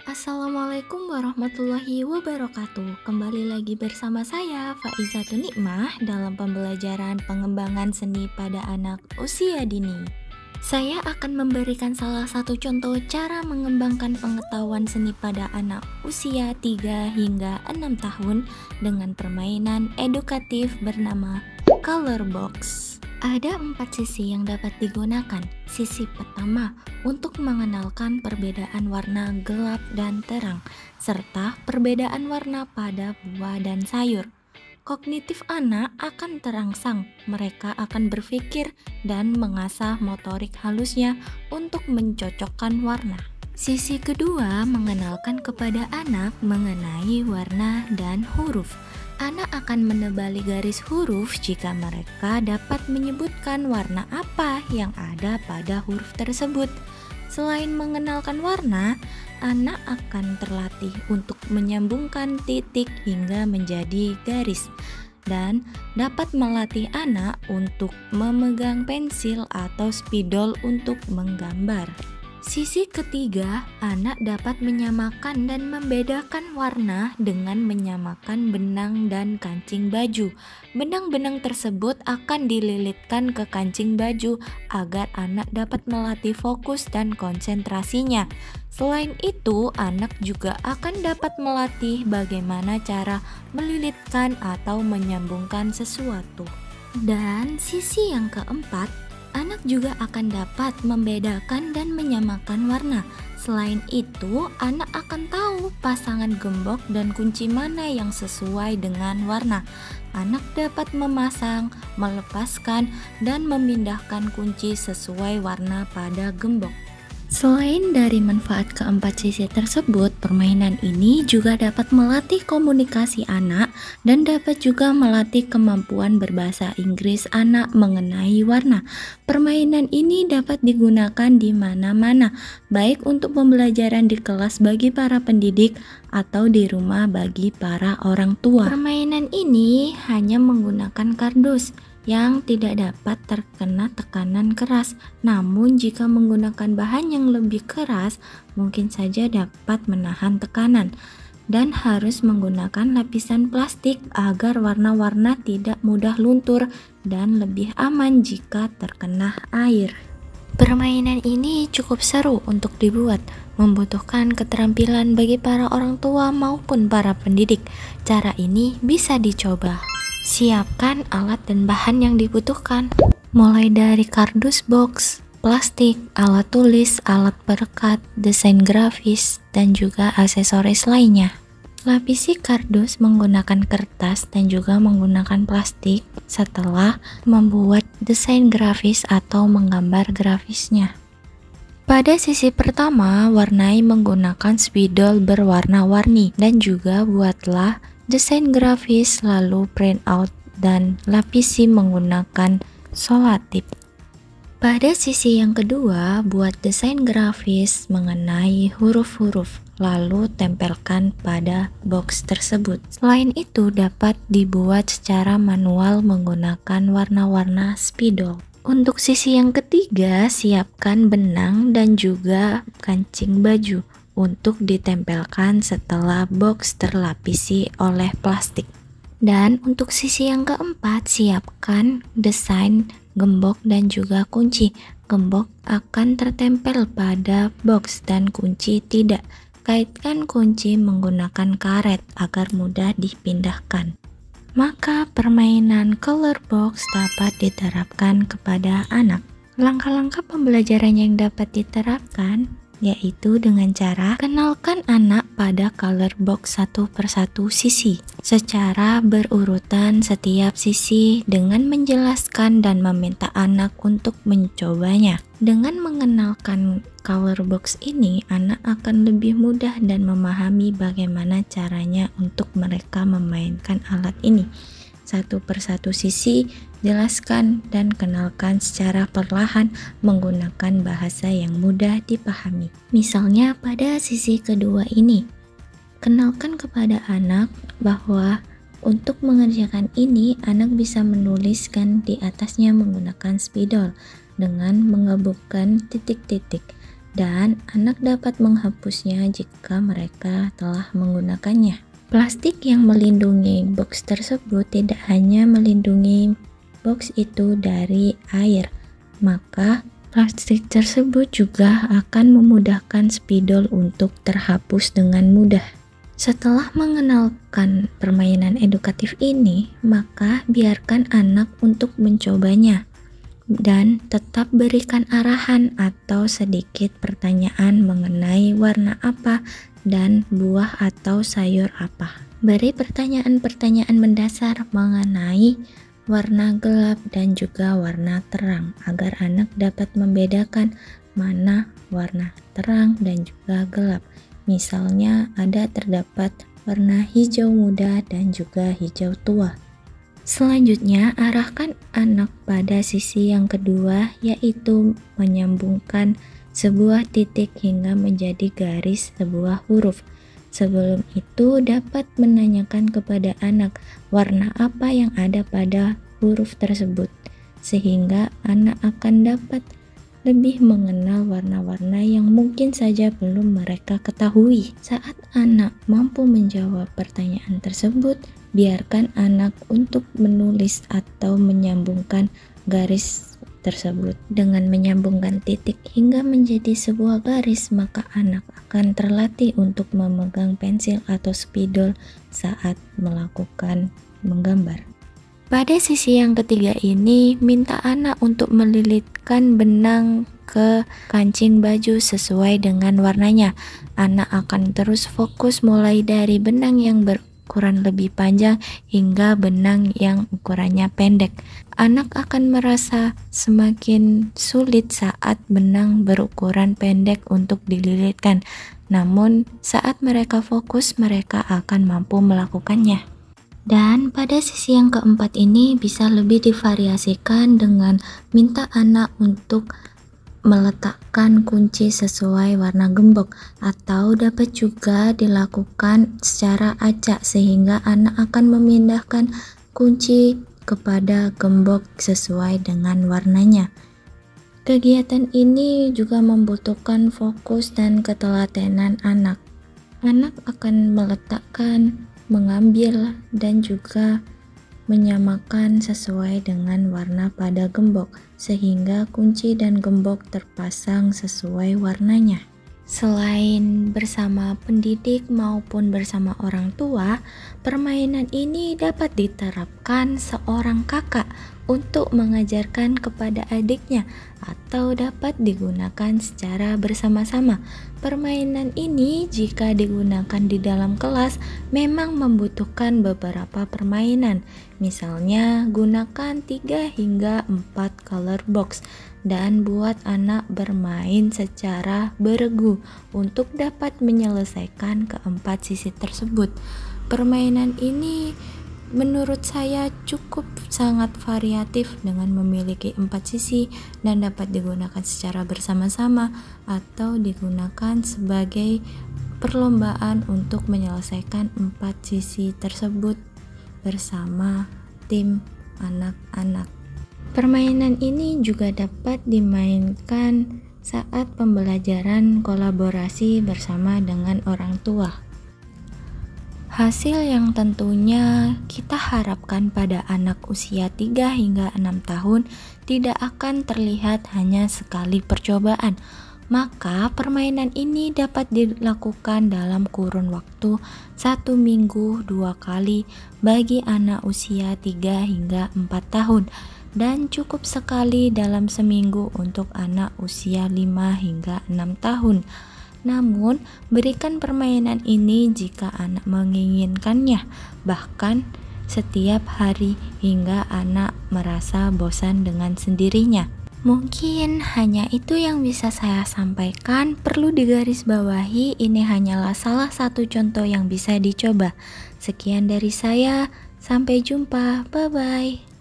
Assalamualaikum warahmatullahi wabarakatuh. Kembali lagi bersama saya Faizatun Nikmah dalam pembelajaran pengembangan seni pada anak usia dini. Saya akan memberikan salah satu contoh cara mengembangkan pengetahuan seni pada anak usia 3 hingga 6 tahun dengan permainan edukatif bernama Color Box. Ada 4 sisi yang dapat digunakan. Sisi pertama, untuk mengenalkan perbedaan warna gelap dan terang, serta perbedaan warna pada buah dan sayur. Kognitif anak akan terangsang, mereka akan berpikir dan mengasah motorik halusnya untuk mencocokkan warna. Sisi kedua, mengenalkan kepada anak mengenai warna dan huruf. Anak akan menebali garis huruf jika mereka dapat menyebutkan warna apa yang ada pada huruf tersebut. Selain mengenalkan warna, anak akan terlatih untuk menyambungkan titik hingga menjadi garis dan dapat melatih anak untuk memegang pensil atau spidol untuk menggambar. Sisi ketiga, anak dapat menyamakan dan membedakan warna dengan menyamakan benang dan kancing baju. Benang-benang tersebut akan dililitkan ke kancing baju agar anak dapat melatih fokus dan konsentrasinya. Selain itu, anak juga akan dapat melatih bagaimana cara melilitkan atau menyambungkan sesuatu. Dan sisi yang keempat, anak juga akan dapat membedakan dan menyamakan warna. Selain itu, anak akan tahu pasangan gembok dan kunci mana yang sesuai dengan warna. Anak dapat memasang, melepaskan, dan memindahkan kunci sesuai warna pada gembok. Selain dari manfaat keempat sisi tersebut, permainan ini juga dapat melatih komunikasi anak dan dapat juga melatih kemampuan berbahasa Inggris anak mengenai warna. Permainan ini dapat digunakan di mana-mana, baik untuk pembelajaran di kelas bagi para pendidik atau di rumah bagi para orang tua. Permainan ini hanya menggunakan kardus yang tidak dapat terkena tekanan keras. Namun jika menggunakan bahan yang lebih keras, mungkin saja dapat menahan tekanan dan harus menggunakan lapisan plastik agar warna-warna tidak mudah luntur dan lebih aman jika terkena air. Permainan ini cukup seru untuk dibuat, membutuhkan keterampilan bagi para orang tua maupun para pendidik. Cara ini bisa dicoba. Siapkan alat dan bahan yang dibutuhkan, mulai dari kardus box, plastik, alat tulis, alat perekat, desain grafis, dan juga aksesoris lainnya. Lapisi kardus menggunakan kertas dan juga menggunakan plastik setelah membuat desain grafis atau menggambar grafisnya. Pada sisi pertama, warnai menggunakan spidol berwarna-warni dan juga buatlah desain grafis, lalu print out dan lapisi menggunakan selotip. Pada sisi yang kedua, buat desain grafis mengenai huruf-huruf, lalu tempelkan pada box tersebut. Selain itu, dapat dibuat secara manual menggunakan warna-warna spidol. Untuk sisi yang ketiga, siapkan benang dan juga kancing baju untuk ditempelkan setelah box terlapisi oleh plastik. Dan untuk sisi yang keempat, siapkan desain gembok dan juga kunci. Gembok akan tertempel pada box dan kunci tidak. Kaitkan kunci menggunakan karet agar mudah dipindahkan. Maka permainan color box dapat diterapkan kepada anak. Langkah-langkah pembelajaran yang dapat diterapkan yaitu dengan cara kenalkan anak pada color box satu persatu sisi secara berurutan setiap sisi dengan menjelaskan dan meminta anak untuk mencobanya. Dengan mengenalkan color box ini, anak akan lebih mudah dan memahami bagaimana caranya untuk mereka memainkan alat ini. Satu persatu sisi, jelaskan dan kenalkan secara perlahan menggunakan bahasa yang mudah dipahami. Misalnya pada sisi kedua ini, kenalkan kepada anak bahwa untuk mengerjakan ini, anak bisa menuliskan di atasnya menggunakan spidol dengan mengebukkan titik-titik dan anak dapat menghapusnya jika mereka telah menggunakannya. Plastik yang melindungi box tersebut tidak hanya melindungi box itu dari air, maka plastik tersebut juga akan memudahkan spidol untuk terhapus dengan mudah. Setelah mengenalkan permainan edukatif ini, maka biarkan anak untuk mencobanya. Dan tetap berikan arahan atau sedikit pertanyaan mengenai warna apa dan buah atau sayur apa. Beri pertanyaan-pertanyaan mendasar mengenai warna gelap dan juga warna terang agar anak dapat membedakan mana warna terang dan juga gelap. Misalnya terdapat warna hijau muda dan juga hijau tua. Selanjutnya, arahkan anak pada sisi yang kedua, yaitu menyambungkan sebuah titik hingga menjadi garis sebuah huruf. Sebelum itu, dapat menanyakan kepada anak warna apa yang ada pada huruf tersebut, sehingga anak akan dapat lebih mengenal warna-warna yang mungkin saja belum mereka ketahui. Saat anak mampu menjawab pertanyaan tersebut, biarkan anak untuk menulis atau menyambungkan garis tersebut. Dengan menyambungkan titik hingga menjadi sebuah garis, maka anak akan terlatih untuk memegang pensil atau spidol saat melakukan menggambar. Pada sisi yang ketiga ini, minta anak untuk melilitkan benang ke kancing baju sesuai dengan warnanya. Anak akan terus fokus mulai dari benang yang berukuran lebih panjang hingga benang yang ukurannya pendek. Anak akan merasa semakin sulit saat benang berukuran pendek untuk dililitkan. Namun, saat mereka fokus, mereka akan mampu melakukannya. Dan pada sisi yang keempat ini bisa lebih divariasikan dengan minta anak untuk meletakkan kunci sesuai warna gembok, atau dapat juga dilakukan secara acak sehingga anak akan memindahkan kunci kepada gembok sesuai dengan warnanya. Kegiatan ini juga membutuhkan fokus dan ketelatenan anak. Anak akan meletakkan, mengambil, dan juga menyamakan sesuai dengan warna pada gembok sehingga kunci dan gembok terpasang sesuai warnanya. Selain bersama pendidik maupun bersama orang tua, permainan ini dapat diterapkan seorang kakak untuk mengajarkan kepada adiknya atau dapat digunakan secara bersama-sama. Permainan ini jika digunakan di dalam kelas memang membutuhkan beberapa permainan. Misalnya gunakan 3 hingga 4 color box dan buat anak bermain secara beregu untuk dapat menyelesaikan keempat sisi tersebut. Permainan ini menurut saya cukup sangat variatif dengan memiliki 4 sisi dan dapat digunakan secara bersama-sama atau digunakan sebagai perlombaan untuk menyelesaikan 4 sisi tersebut bersama tim anak-anak. Permainan ini juga dapat dimainkan saat pembelajaran kolaborasi bersama dengan orang tua. Hasil yang tentunya kita harapkan pada anak usia 3 hingga 6 tahun tidak akan terlihat hanya sekali percobaan. Maka permainan ini dapat dilakukan dalam kurun waktu 1 minggu 2 kali bagi anak usia 3 hingga 4 tahun dan cukup sekali dalam seminggu untuk anak usia 5 hingga 6 tahun. Namun, berikan permainan ini jika anak menginginkannya, bahkan setiap hari hingga anak merasa bosan dengan sendirinya. Mungkin hanya itu yang bisa saya sampaikan. Perlu digarisbawahi, ini hanyalah salah satu contoh yang bisa dicoba. Sekian dari saya, sampai jumpa, bye-bye.